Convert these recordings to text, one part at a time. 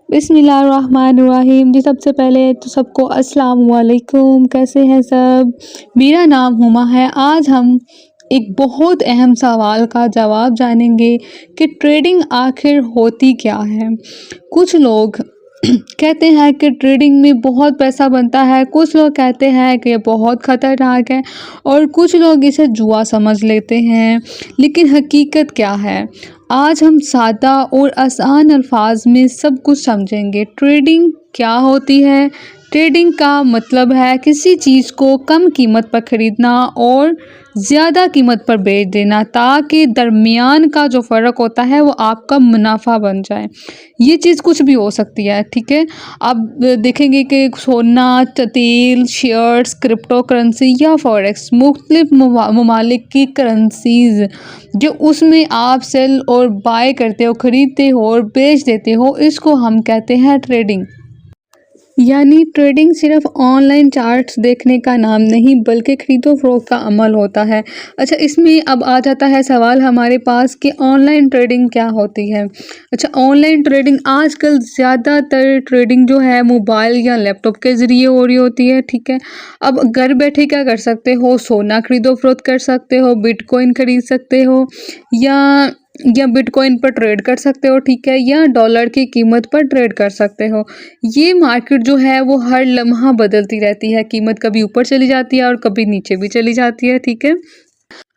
बिस्मिल्लाहिर्रहमानिर्रहीम। जी सबसे पहले तो सबको अस्सलाम वालेकुम। कैसे हैं सब? मेरा नाम हुमा है। आज हम एक बहुत अहम सवाल का जवाब जानेंगे कि ट्रेडिंग आखिर होती क्या है। कुछ लोग कहते हैं कि ट्रेडिंग में बहुत पैसा बनता है, कुछ लोग कहते हैं कि ये बहुत ख़तरनाक है और कुछ लोग इसे जुआ समझ लेते हैं। लेकिन हकीकत क्या है? आज हम सादा और आसान अल्फाज में सब कुछ समझेंगे। ट्रेडिंग क्या होती है? ट्रेडिंग का मतलब है किसी चीज़ को कम कीमत पर ख़रीदना और ज़्यादा कीमत पर बेच देना, ताकि दरमियान का जो फ़र्क होता है वो आपका मुनाफा बन जाए। ये चीज़ कुछ भी हो सकती है, ठीक है। आप देखेंगे कि सोना, तेल, शेयर्स, क्रिप्टो करेंसी या फॉरेक्स मुख्तलिफ ममालिक की करेंसीज़ जो उसमें आप सेल और बाय करते हो, ख़रीदते हो और बेच देते हो, इसको हम कहते हैं ट्रेडिंग। यानी ट्रेडिंग सिर्फ ऑनलाइन चार्ट्स देखने का नाम नहीं, बल्कि खरीदो फरोख्त का अमल होता है। अच्छा, इसमें अब आ जाता है सवाल हमारे पास कि ऑनलाइन ट्रेडिंग क्या होती है। अच्छा, ऑनलाइन ट्रेडिंग आजकल ज़्यादातर ट्रेडिंग जो है मोबाइल या लैपटॉप के ज़रिए हो रही होती है, ठीक है। अब घर बैठे क्या कर सकते हो? सोना खरीदो फरोख्त कर सकते हो, बिटकॉइन खरीद सकते हो या बिटकॉइन पर ट्रेड कर सकते हो, ठीक है, या डॉलर की कीमत पर ट्रेड कर सकते हो। ये मार्केट जो है वो हर लम्हा बदलती रहती है, कीमत कभी ऊपर चली जाती है और कभी नीचे भी चली जाती है, ठीक है।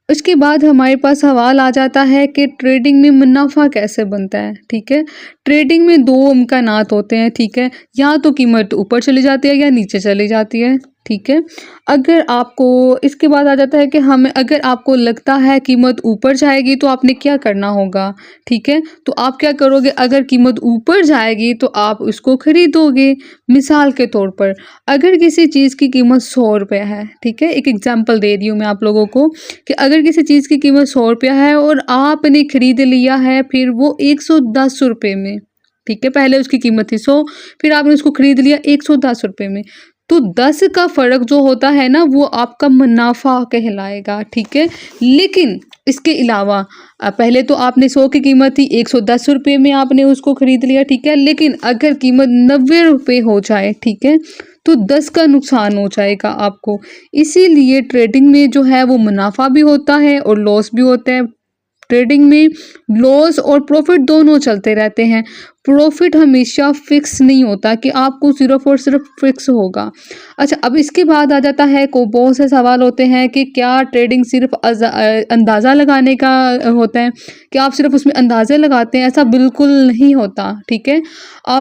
उसके बाद हमारे पास सवाल आ जाता है कि ट्रेडिंग में मुनाफा कैसे बनता है, ठीक है। ट्रेडिंग में दो इम्कानात होते हैं, ठीक है, या तो कीमत ऊपर चली जाती है या नीचे चली जाती है, ठीक है। अगर आपको इसके बाद आ जाता है कि हमें अगर आपको लगता है कीमत ऊपर जाएगी तो आपने क्या करना होगा, ठीक है। तो आप क्या करोगे? अगर कीमत ऊपर जाएगी तो आप उसको खरीदोगे। मिसाल के तौर पर अगर किसी चीज़ की कीमत 100 रुपया है, ठीक है, एक एग्जांपल दे रही हूँ मैं आप लोगों को कि अगर किसी चीज़ की कीमत 100 रुपया है और आपने खरीद लिया है फिर वो 110 रुपये में, ठीक है। पहले उसकी कीमत थी 100, फिर आपने उसको खरीद लिया 110 रुपये में, तो 10 का फ़र्क जो होता है ना वो आपका मुनाफा कहलाएगा, ठीक है। लेकिन इसके अलावा पहले तो आपने 100 की कीमत थी, 110 रुपये में आपने उसको खरीद लिया, ठीक है। लेकिन अगर कीमत 90 रुपये हो जाए, ठीक है, तो 10 का नुकसान हो जाएगा आपको। इसीलिए ट्रेडिंग में जो है वो मुनाफा भी होता है और लॉस भी होता है। ट्रेडिंग में लॉस और प्रॉफिट दोनों चलते रहते हैं। प्रॉफिट हमेशा फिक्स नहीं होता कि आपको सिर्फ और सिर्फ फिक्स होगा। अच्छा, अब इसके बाद आ जाता है को बहुत से सवाल होते हैं कि क्या ट्रेडिंग सिर्फ अंदाज़ा लगाने का होता है? क्या आप सिर्फ उसमें अंदाज़े लगाते हैं? ऐसा बिल्कुल नहीं होता, ठीक है। आप